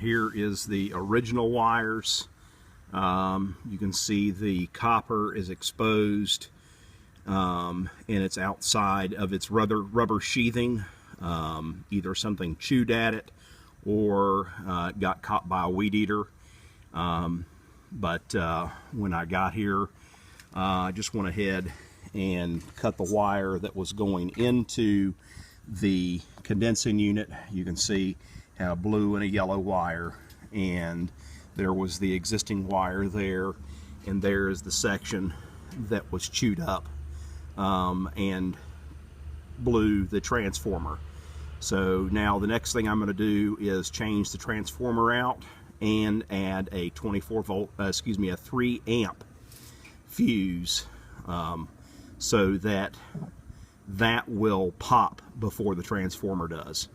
Here is the original wires. You can see the copper is exposed, and it's outside of its rubber sheathing. Either something chewed at it or it got caught by a weed eater. But when I got here, I just went ahead and cut the wire that was going into the condensing unit. You can see had a blue and a yellow wire, and there was the existing wire there, and there is the section that was chewed up and blew the transformer. So now the next thing I'm going to do is change the transformer out and add a 3 amp fuse, so that will pop before the transformer does.